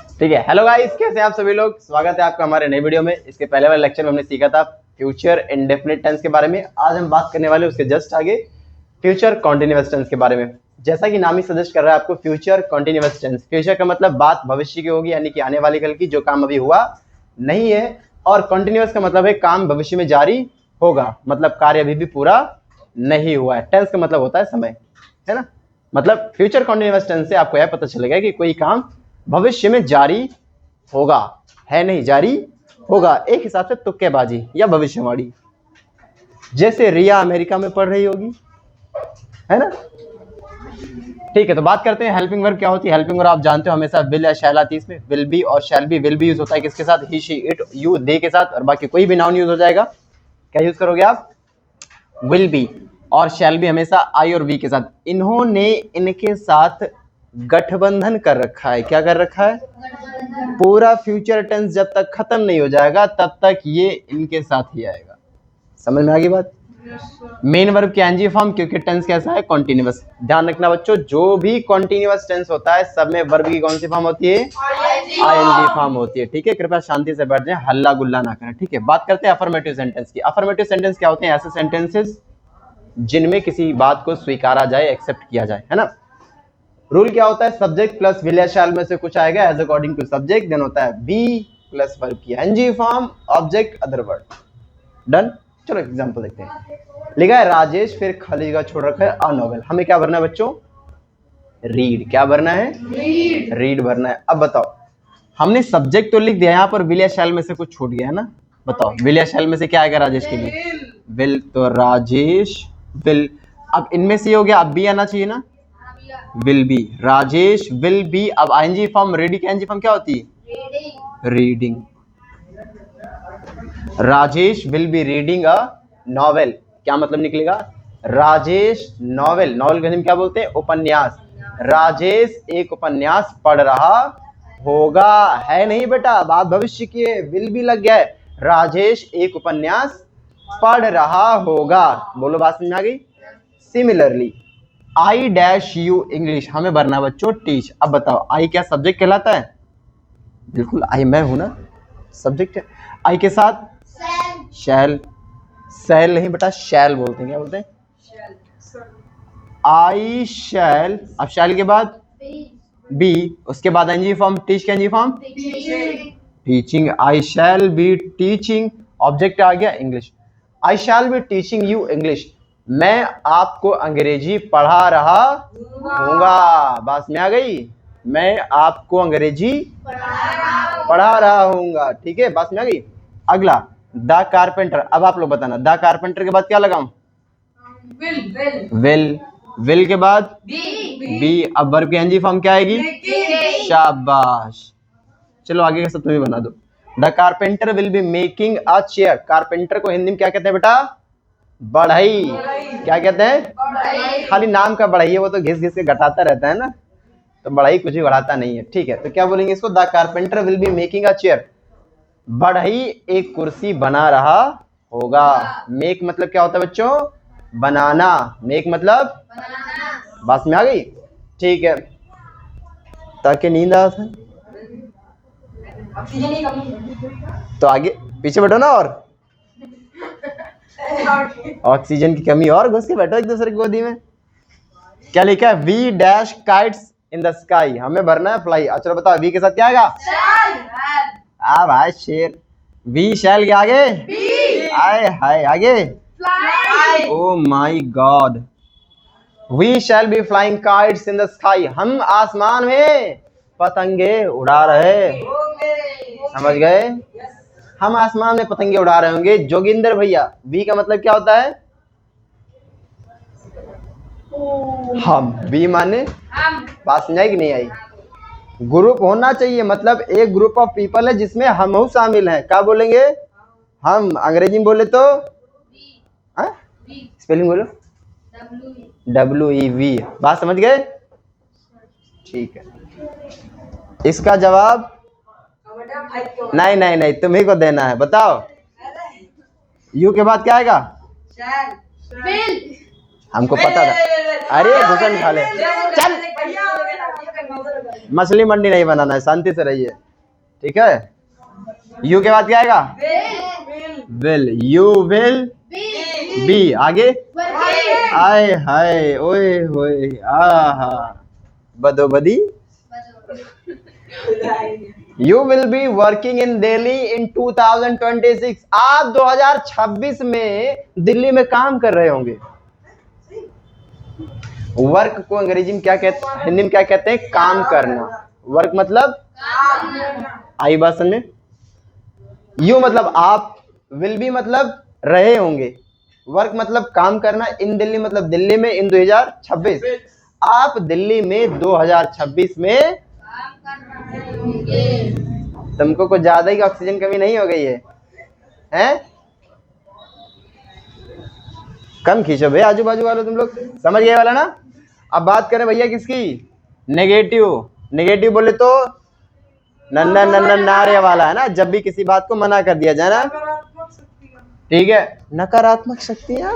ठीक है। Hello guys, कैसे हैं आप सभी लोग। स्वागत है आपका हमारे नए वीडियो में। इसके पहले वाले लेक्चर में हमने सीखा था फ्यूचर इंडेफिनिट टेंस के बारे में। आज हम बात करने वाले उसके जस्ट आगे फ्यूचर कॉन्टिन्यूअस टेंस के बारे में। जैसा कि नाम ही सजेस्ट कर रहा है आपको, फ्यूचर कॉन्टिन्यूअस टेंस। फ्यूचर का मतलब बात भविष्य की होगी, यानी कि आने वाली कल की, जो काम अभी हुआ नहीं है। और कॉन्टिन्यूअस का मतलब है काम भविष्य में जारी होगा, मतलब कार्य अभी भी पूरा नहीं हुआ है। टेंस का मतलब होता है समय, है ना। मतलब फ्यूचर कॉन्टिन्यूअस टेंस से आपको यह पता चलेगा कि कोई काम भविष्य में जारी होगा, है नहीं, जारी होगा। एक हिसाब से तुक्केबाजी या भविष्यवाणी। जैसे रिया अमेरिका में पढ़ रही होगी, है ना। ठीक है, तो बात करते हैं हेल्पिंग वर्ब क्या होती है। हेल्पिंग वर्ब आप जानते हो हमेशा विल या शैल आती है इसमें। विल बी और shall be. Will be use होता है किसके साथ? ही, शी, इट, यू, दे के साथ, और बाकी कोई भी नाउन यूज हो जाएगा। क्या यूज करोगे आप? Will be. और शैल बी हमेशा आई और वी के साथ। इन्होंने इनके साथ गठबंधन कर रखा है। क्या कर रखा है? पूरा फ्यूचर टेंस जब तक खत्म नहीं हो जाएगा तब तक ये इनके साथ ही आएगा। समझ में आ गई बात? मेन वर्ब की एनजी फॉर्म, क्योंकि टेंस कैसा है? कॉन्टिन्यूअस। ध्यान रखना बच्चों, जो भी कॉन्टिन्यूअस टेंस होता है सब में वर्ब की कौन सी फॉर्म होती है? आईएनजी फॉर्म होती है। ठीक है, कृपया शांति से बैठ जाएं, हल्ला गुल्ला ना करें। ठीक है, बात करते हैं अफर्मेटिव सेंटेंस की। अफर्मेटिव सेंटेंस क्या होते हैं? ऐसे सेंटेंसेस जिनमें किसी बात को स्वीकारा जाए, एक्सेप्ट किया जाए, है ना। रूल क्या होता है? सब्जेक्ट प्लस विल या शैल में से कुछ आएगा as according to subject, then होता है बी प्लस वर्ब की ing form, object, other word. Done. चलो एग्जांपल देखते हैं। लिखा है राजेश फिर खाली जगह छोड़ रखा है अ नॉवेल। हमें क्या भरना है बच्चों? रीड। क्या भरना है? रीड भरना है। अब बताओ, हमने सब्जेक्ट तो लिख दिया, यहाँ पर विल या शैल में से कुछ छूट गया है ना। बताओ विल या शैल में से क्या आएगा राजेश के लिए? विल। तो राजेश विल। अब इनमें से हो गया, अब भी आना चाहिए ना। Will be. Rajesh will be. अब आईएनजी फॉर्म रेडी की एनजी फॉर्म क्या होती है? Reading. Rajesh will be reading a novel. क्या मतलब निकलेगा? राजेश नॉवेल, नॉवेल का क्या बोलते हैं? उपन्यास। राजेश एक उपन्यास पढ़ रहा होगा, है नहीं बेटा, बात भविष्य की है। विल भी लग गया है। राजेश एक उपन्यास पढ़ रहा होगा। बोलो, बात समझ में आ गई? Similarly I dash you English, हमें भरना बच्चों टीच। अब बताओ आई क्या सब्जेक्ट कहलाता है? बिल्कुल, आई मैं हूं ना, सब्जेक्ट है। आई के साथ शैल। शैल नहीं बेटा, शैल बोलते हैं। क्या बोलते हैं? आई शैल। अब शैल के बाद बी, उसके बाद एनजी फॉर्म, टीच का ING form teaching. I shall be teaching, object आ गया English. I shall be teaching you English, मैं आपको अंग्रेजी पढ़ा रहा हूँगा। बात में आ गई? मैं आपको अंग्रेजी पढ़ा रहा हूँगा। ठीक है, बात में आ गई। अगला द कारपेंटर। अब आप लोग बताना, द कारपेंटर के बाद क्या लगाऊं? विल। विल के बाद बी। अब वर्ब की एनजी फॉर्म क्या आएगी? शाबाश। चलो आगे का सब तुम ही बना दो। The carpenter will be making a chair. Carpenter को हिंदी में क्या कहते हैं बेटा? बढ़ई। क्या कहते हैं? खाली नाम का बढ़ई है, वो तो घिस घिस के घटाता रहता है ना, तो बढ़ई कुछ भी बढ़ाता नहीं है। ठीक है, तो क्या बोलेंगे इसको? The carpenter will be making a chair, बढ़ई एक कुर्सी बना रहा होगा। मेक मतलब क्या होता है बच्चों? बनाना। मेक मतलब बात में आ गई? ठीक है, ताकि नींद आ था तो आगे पीछे बैठो ना, और ऑक्सीजन की कमी, और घुस के बैठो एक दूसरे की गोदी में। क्या लिखा है? We dash kites in the sky, हमें भरना है फ्लाई। चलो बताओ वी के साथ क्या आएगा? आ भाई शेर। वी शैल के आगे आए हाय आगे oh my God. We shall be flying kites in the sky, हम आसमान में पतंगे उड़ा रहे। समझ गए? हम आसमान में पतंगे उड़ा रहे होंगे। जोगिंदर भैया, वी का मतलब क्या होता है? हम। वी माने बात समझ आई कि नहीं आई? ग्रुप होना चाहिए, मतलब एक ग्रुप ऑफ पीपल है जिसमें हम शामिल हैं। क्या बोलेंगे? हम। अंग्रेजी में बोले तो स्पेलिंग बोलो, WEV। बात समझ गए? ठीक है, इसका जवाब नहीं नहीं नहीं, तुम्ही को देना है। बताओ यू के बाद क्या आएगा? हमको पता था। अरे भूषण खा ले, चल मछली मंडी नहीं बनाना है, शांति से रहिए, ठीक है। यू के बाद क्या आएगा? विल। You will be. आगे आए हाय ओए होए आहा बदोबदी। You will be working in Delhi in 2026। आप 2026 में दिल्ली में काम कर रहे होंगे। वर्क को अंग्रेजी में क्या कहते हैं, हिंदी में क्या कहते हैं? काम करना। वर्क मतलब आई बात समझ में। यू मतलब आप, विल बी मतलब रहे होंगे, वर्क मतलब काम करना, इन दिल्ली मतलब दिल्ली में, इन 2026। आप दिल्ली में 2026 में तुमको कुछ ज्यादा ही ऑक्सीजन कमी नहीं हो गई है, हैं? कम खींचो भैया आजू बाजू वालों, तुम लोग समझ गए वाला ना। अब बात करें भैया किसकी? नेगेटिव। नेगेटिव बोले तो नन्ना नन्ना नारे वाला है ना, जब भी किसी बात को मना कर दिया जाए ना, ठीक है। नकारात्मक शक्तियां।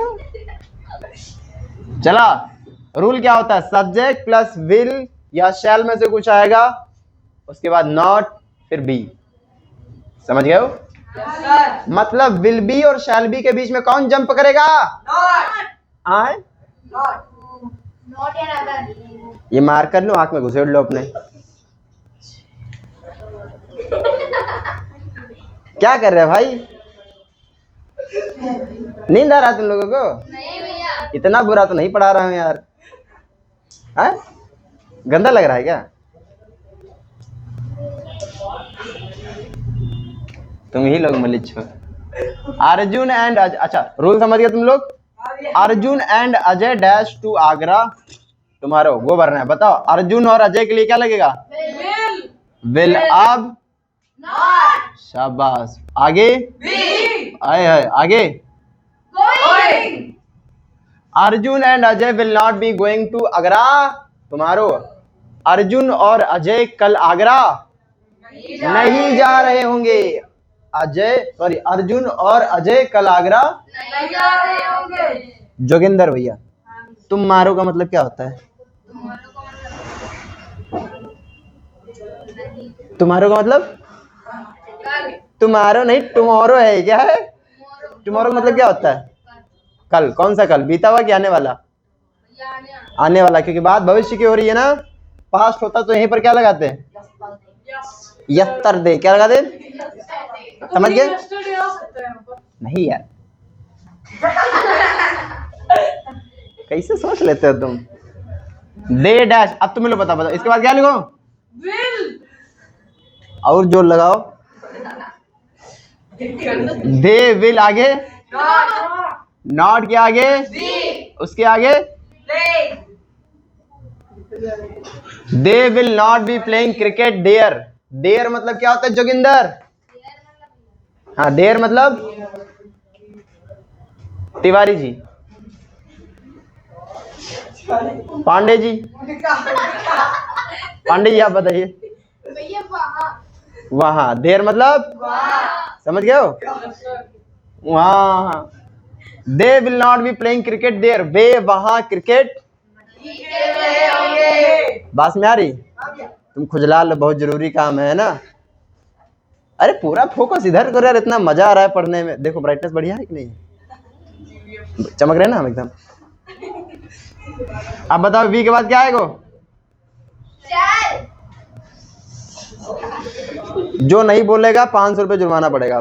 चला, रूल क्या होता है? सब्जेक्ट प्लस विल या शैल में से कुछ आएगा, उसके बाद नॉट, फिर बी। समझ गए हो? मतलब विल बी और शैल बी के बीच में कौन जंप करेगा? आए ये मार कर लो, आंख में घुसेड़ लो अपने। क्या कर रहे हैं भाई? नींद आ रहा है तुम लोगों को? नहीं भैया। इतना बुरा तो नहीं पढ़ा रहा हूं यार, है? गंदा लग रहा है क्या? तुम ही लोग मलिच्छ हो। अर्जुन एंड अजय, अच्छा रूल समझ गए तुम लोग? Arjun and Ajay dash to Agra tomorrow, वो भरना है। बताओ अर्जुन और अजय के लिए क्या लगेगा? विल। अब शाबाश, आगे आए है, आगे Arjun and Ajay will not be going to Agra tomorrow. Arjun और अजय कल आगरा नहीं जा रहे होंगे। अर्जुन और अजय कल आगरा नहीं जा रहे होंगे। जोगिंदर भैया, तुम मारो का मतलब क्या होता है? तुम्हारो का मतलब? तुम्हारो नहीं, टुमारो है। क्या है टुमारो का मतलब? क्या होता है? कल। कौन सा कल? बीता हुआ कि आने वाला? आने वाला, क्योंकि बात भविष्य की हो रही है ना। पास्ट होता तो यहीं पर क्या लगाते हैं? यस्टर दे। क्या लगा दे? समझ गए? नहीं यार, कैसे सोच लेते हो तुम? They dash. अब तुम्हें लो पता बताओ इसके बाद क्या लिखो? विल। और जोर लगाओ। दे विल आगे, नॉट के आगे, उसके आगे they will not be playing cricket there. There मतलब क्या होता है जोगिंदर? हाँ, देयर मतलब तिवारी जी, पांडे जी, पांडे जी आप बताइए। वहां। देयर मतलब समझ गए हो? वहां। They will not be playing cricket there. वे वहां क्रिकेट बात में आ रही? तुम खुजला लो, बहुत जरूरी काम है ना। अरे पूरा फोकस इधर करो यार, इतना मजा आ रहा है पढ़ने में। देखो ब्राइटनेस बढ़िया है कि नहीं? चमक रहे ना हम एकदम। अब बताओ वी के बाद क्या आएगा? जो नहीं बोलेगा 500 रुपये जुर्माना पड़ेगा।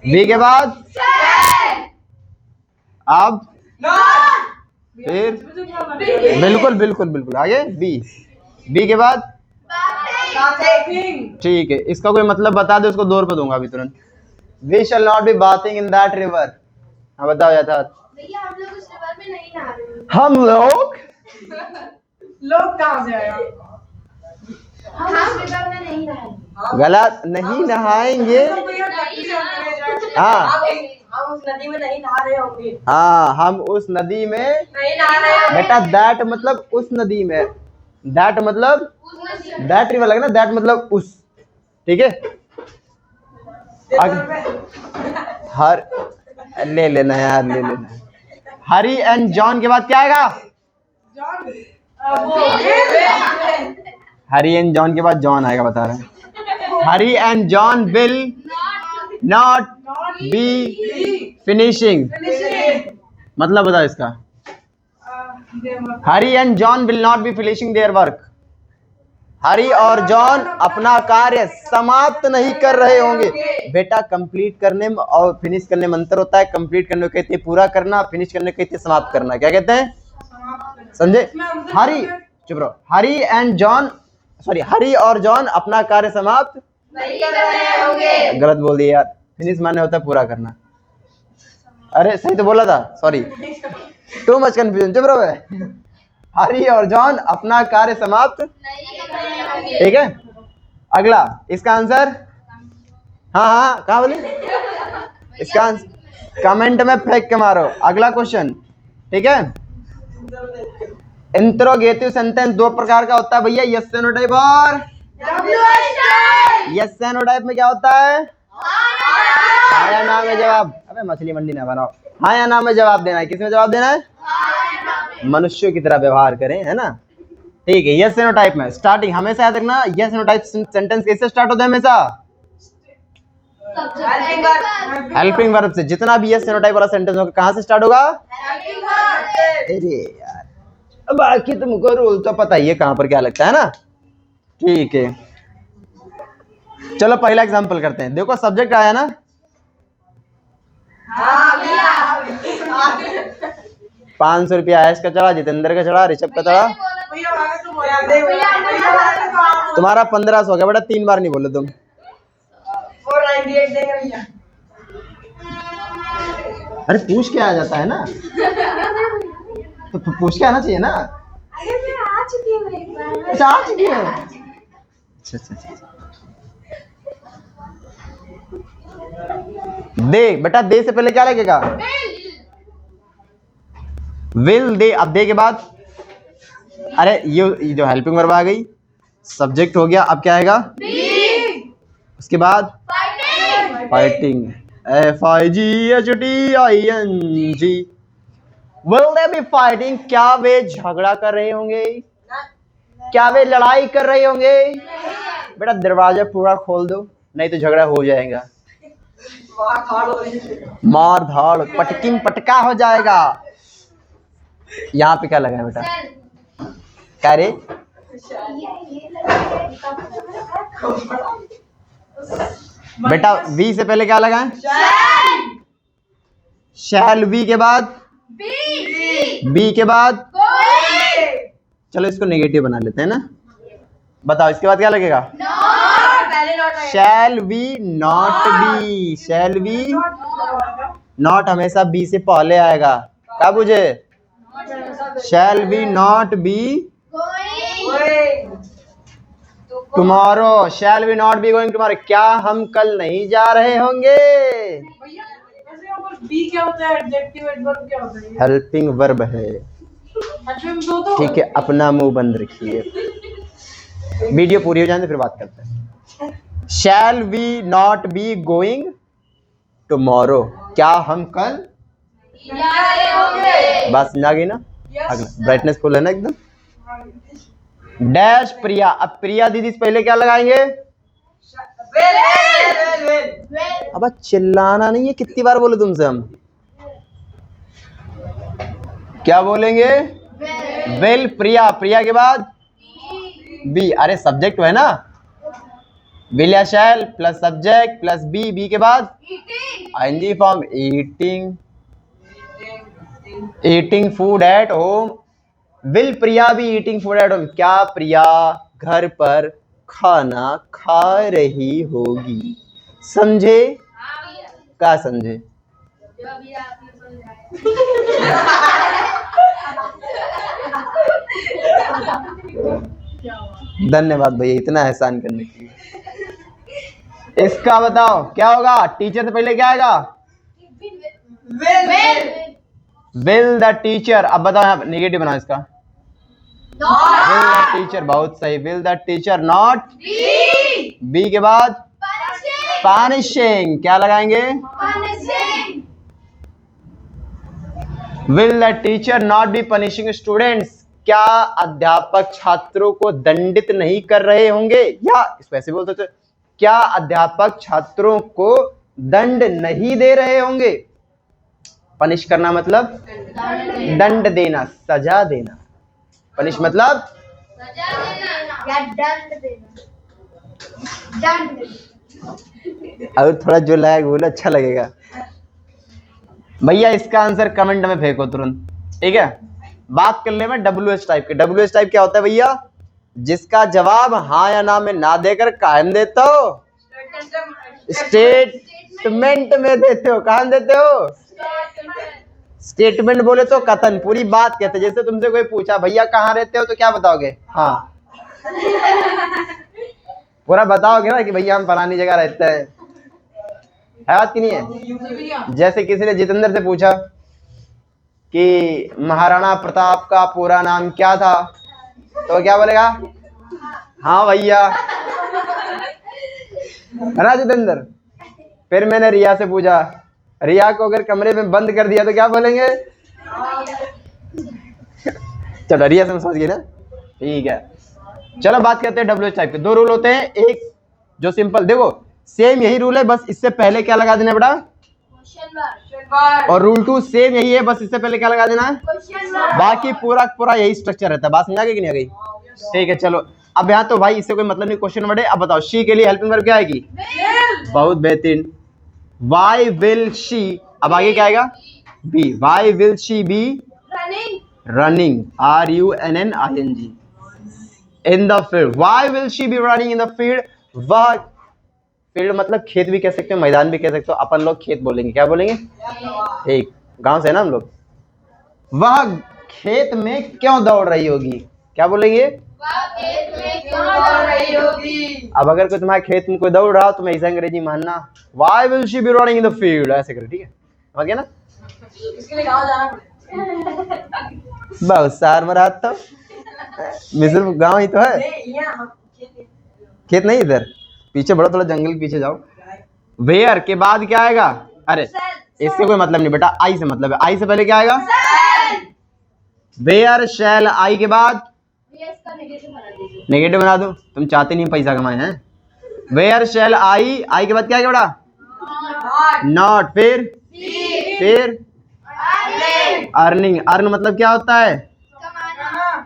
वी के बाद अब फिर बिल्कुल बिल्कुल बिल्कुल आगे बी। बी के बाद ठीक है, इसका कोई मतलब बता दे, उसको 2 रुपये दूंगा अभी तुरंत। We shall not be bathing in that river. हाँ बताओ यथार्थ। भैया हम लोग उस रिवर में नहीं नहा रहे। हम लोग कहाँ से आए? हम उस रिवर में नहीं नहाएंगे। गलत, नहीं नहाएंगे। हाँ हम उस नदी में नहीं नहा रहे होंगे। हाँ हम उस नदी में नहीं नहा रहे होंगे। बेटा दैट मतलब उस नदी में, दैट मतलब दैट रिवर लगना, दैट मतलब उस, ठीक है। हर ले लेना यार, ले लेना। हरी एंड जॉन के बाद क्या आएगा? हरी एंड जॉन के बाद जॉन आएगा, बता रहे हैं। Hari and John will not be finishing, मतलब बताओ इसका। Hari and John will not be finishing their work. Hari और जॉन अपना कार्य समाप्त नहीं कर रहे होंगे। बेटा कंप्लीट करने में और फिनिश करने में अंतर होता है। कंप्लीट करने को कहते हैं पूरा करना, फिनिश करने को कहते हैं समाप्त करना। क्या कहते हैं, समझे? हरी, चुप रहो। हरी एंड जॉन, सॉरी, हरी और जॉन अपना कार्य समाप्त नहीं कर रहे होंगे। गलत बोल दिया यार, फिनिश माने होता है पूरा करना। अरे सही तो बोला था, सॉरी, टू मच कंफ्यूजन। चुप रहो। हरी और जॉन अपना कार्य समाप्त, ठीक है। अगला, इसका आंसर, हाँ हाँ कहाँ बोले, इसका आंसर कमेंट में फेंक के मारो। अगला क्वेश्चन, ठीक है। इंट्रोगेटिव सेंटेंस दो प्रकार का होता है भैया, यस सेनोटाइप और यस सेनोटाइप में क्या होता है, हाँ या ना में जवाब। अबे मछली मंडी ना बनाओ, हाँ या ना में जवाब देना है। किसमें जवाब देना है, मनुष्यों की तरह व्यवहार करें, है ना, ठीक है। यस नो टाइप में स्टार्टिंग हमेशा याद रखना, यस नो टाइप सेंटेंस कैसे स्टार्ट होता है, हमेशा हेल्पिंग वर्ब से। जितना भी यस नो टाइप वाला सेंटेंस होगा कहां से स्टार्ट होगा, अरे यार बाकी तुमको रूल तो पता ही है कहां पर क्या लगता है ना, ठीक है। चलो पहला एग्जांपल करते हैं। देखो सब्जेक्ट आया ना, 500 रुपया आयश का चढ़ा, जितेंद्र का चढ़ा, ऋषभ का चढ़ा, तुम्हारा 1500 हो गया बेटा। 3 बार नहीं बोले तुम। अरे पूछ के आ जाता है ना, तो पूछ के आना चाहिए ना। अच्छा आ चुकी है, अच्छा। दे बेटा, दे से पहले क्या लगेगा, विल दे। अब दे के बाद, अरे ये जो हेल्पिंग वर्ब आ गई, सब्जेक्ट हो गया, अब क्या आएगा, उसके बाद fighting, FIGHTING। Will they B fighting, क्या वे झगड़ा कर रहे होंगे, क्या वे लड़ाई कर रहे होंगे। बेटा दरवाजा पूरा खोल दो, नहीं तो झगड़ा हो जाएगा, मार धाड़ पटकिन पटका हो जाएगा। यहाँ पे क्या लगा है बेटा, क्या रे, बेटा वी से पहले क्या लगा है, शैल। वी के बाद बी के बाद, चलो इसको नेगेटिव बना लेते हैं ना। बताओ इसके बाद क्या लगेगा, shall we not be. Shall we not हमेशा बी से पहले आएगा, क्या बुझे, shall we not be tomorrow. Shall we not be going tomorrow, क्या हम कल नहीं जा रहे होंगे। बी क्या होता है, एडजेक्टिव एडवर्ब क्या होता है, हेल्पिंग वर्ब है, ठीक है। अपना मुंह बंद रखिए, वीडियो पूरी हो जाए फिर बात करते हैं। Shall we not be going tomorrow, क्या हम कल बस समझा गई ना। अगला ब्राइटनेस फुल है ना एकदम। डैश प्रिया, अब प्रिया दीदी से पहले क्या लगाएंगे, अब चिल्लाना नहीं है, कितनी बार बोले तुमसे हम, क्या बोलेंगे, वेल प्रिया। प्रिया के बाद बी, अरे सब्जेक्ट है ना, विल या shall plus subject plus be. Be के बाद ING form, eating food at home. Will Priya be eating food at home, क्या प्रिया घर पर खाना खा रही होगी। समझे, क्या समझे, धन्यवाद भैया इतना एहसान करने के लिए। इसका बताओ क्या होगा, टीचर से पहले क्या आएगा, विल द टीचर। अब बताओ नेगेटिव बनाओ इसका, विल द टीचर, बहुत सही। Will the teacher not be के बाद पनिशिंग, क्या लगाएंगे, will the teacher not be punishing students, क्या अध्यापक छात्रों को दंडित नहीं कर रहे होंगे, या इसको ऐसे बोल सकते, क्या अध्यापक छात्रों को दंड नहीं दे रहे होंगे। पनिश करना मतलब दंड देना, सजा देना। पनिश मतलब सजा देना या दंड देना। दंड अगर थोड़ा जो लगेगा बोलो अच्छा लगेगा। भैया इसका आंसर कमेंट में फेंको तुरंत, ठीक है। बात कर ले मैं WH टाइप के। WH टाइप क्या होता है भैया, जिसका जवाब हाँ या ना में ना देकर कायम देते हो, स्टेटमेंट में देते हो। कहां देते हो, स्टेटमेंट बोले तो कथन, पूरी बात कहते। जैसे तुमसे कोई पूछा भैया कहाँ रहते हो, तो क्या बताओगे, हाँ पूरा बताओगे ना कि भैया हम फलानी जगह रहते हैं, है बात की नहीं है। जैसे किसी ने जितेंद्र से पूछा कि महाराणा प्रताप का पूरा नाम क्या था, तो क्या बोलेगा, हाँ भैया, है ना जितेंद्र। फिर मैंने रिया से पूछा, रिया को अगर कमरे में बंद कर दिया तो क्या बोलेंगे, चलो रिया से समझ गए ना, ठीक है। चलो बात करते हैं WH टाइप के। दो रूल होते हैं, एक जो सिंपल, देखो सेम यही रूल है, बस इससे पहले क्या लगा देना बेटा, और रूल 2 सेम यही है, बस इससे पहले क्या लगा देना है, बाकी पूरा पूरा यही स्ट्रक्चर रहता है। बात समझ आ गई कि नहीं आ गई, ठीक है। चलो अब यहाँ तो भाई इससे कोई मतलब नहीं, क्वेश्चन वर्ड है। अब बताओ शी के लिए हेल्पिंग वर्ब क्या आएगी, बहुत बेहतरीन, वाई विल शी। अब आगे क्या आएगा, be, why will she be running, RUNNING in the field. Why will she be running in the field, वह फील्ड मतलब खेत भी कह सकते हो, मैदान भी कह सकते हो, अपन लोग खेत बोलेंगे, क्या बोलेंगे, ठीक, गांव से है ना हम लोग। वह खेत में क्यों दौड़ रही होगी, क्या बोलेंगे, खेत में क्यों दौड़ रही होगी। अब अगर कोई तुम्हारे खेत में कोई दौड़ रहा हो, तुम्हें ऐसा अंग्रेजी मानना, why will she be running in the field, ऐसे करो, ठीक है, समझ गया ना। इसके लिए गाँव जाना पड़ेगा, बहुत सार मरा तो मिस्र गांव ही तो है, खेत नहीं, इधर पीछे बड़ा, थोड़ा जंगल पीछे जाओ। वेयर के बाद क्या आएगा, अरे इससे कोई मतलब नहीं बेटा, आई से मतलब है। आई से पहले क्या आएगा, वेयर शैल, आई के बाद नेगेटिव बना दो, तुम चाहते नहीं पैसा कमाए हैं। वेयर शैल आई, आई के बाद क्या आएगा बेटा, नॉट, फिर अर्निंग, अर्न मतलब क्या होता है,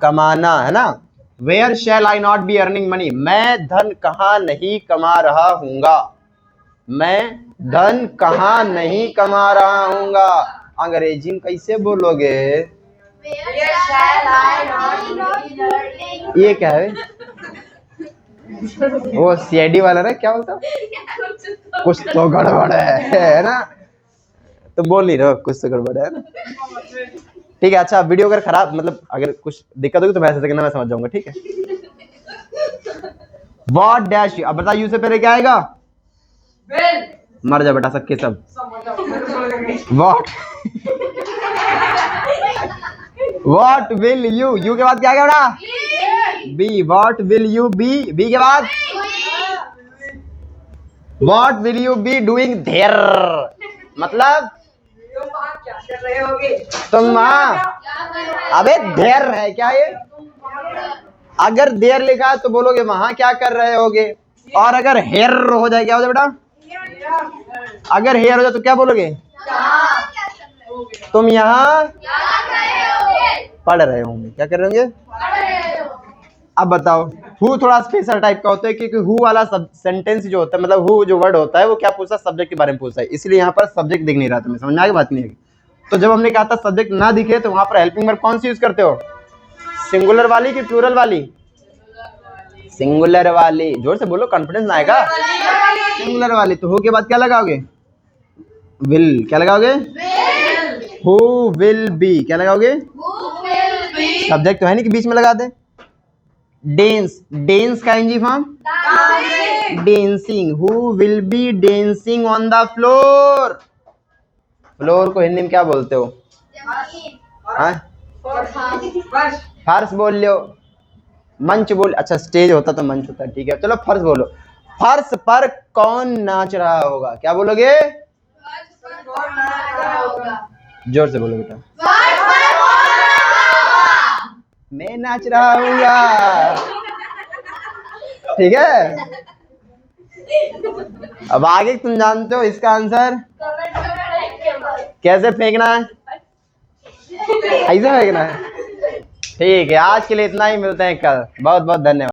कमाना, है ना। Where shall I not be earning money, मैं धन कहाँ नहीं कमा रहा हूँगा, मैं धन कहाँ नहीं कमा रहा हूँगा। अंग्रेजी में कैसे बोलोगे, ये क्या है, वो CID वाला ना, क्या बोलता, कुछ तो गड़बड़ है ना, तो बोल नहीं रहे हो, कुछ तो गड़बड़ है ना, ठीक है। अच्छा वीडियो अगर खराब, मतलब अगर कुछ दिक्कत होगी तो मैसेज करना, मैं समझ जाऊंगा, ठीक है। व्हाट डैश, अब बता, यू से पहले क्या आएगा, मर जा बेटा सबके सब। What what will you, you के बाद क्या आएगा बेटा, be, what will you be, be के बाद what will you be doing there, मतलब क्या कर रहे होगे तुम वहाँ, अबे देर है क्या ये, अगर देर लिखा है तो बोलोगे वहां क्या कर रहे होगे, और अगर हेयर हो जाए क्या हो जाए बेटा, अगर हेयर हो जाए तो क्या बोलोगे, तुम यहाँ पढ़ रहे होंगे, क्या कर रहे होंगे। अब बताओ, हु थोड़ा स्पेशल टाइप का होता है, क्योंकि हु वाला सेंटेंस जो होता है, मतलब हु जो वर्ड होता है वो क्या पूछता है, सब्जेक्ट के बारे में पूछता है, इसलिए यहाँ पर सब्जेक्ट दिख नहीं रहा, तुम्हें समझ में आ गई बात नहीं है। तो जब हमने कहा था सब्जेक्ट ना दिखे, तो वहां पर हेल्पिंग वर्ब कौन सी यूज करते हो, सिंगुलर वाली कि प्लूरल वाली, सिंगुलर वाली, जोर से बोलो कॉन्फिडेंस ना आएगा, सिंगुलर वाली। तो हु के बाद क्या लगाओगे, विल, क्या लगाओगे, हु विल बी, क्या लगाओगे, सब्जेक्ट तो है नहीं कि बीच में लगा दे। डेंस, डेंस का ING form dancing, who will be dancing on the floor, floor को हिंदी में क्या बोलते हो, हाँ फर्श बोल लो, मंच बोल, अच्छा स्टेज होता तो मंच होता, ठीक है। चलो फर्श बोलो, फर्श पर कौन नाच रहा होगा, क्या बोलोगे, जोर से बोलो बेटा, मैं नाच रहा हूँ। ठीक है, अब आगे तुम जानते हो इसका आंसर कैसे फेंकना है, ऐसे फेंकना है। ठीक है, आज के लिए इतना ही, मिलते हैं कल। बहुत बहुत धन्यवाद।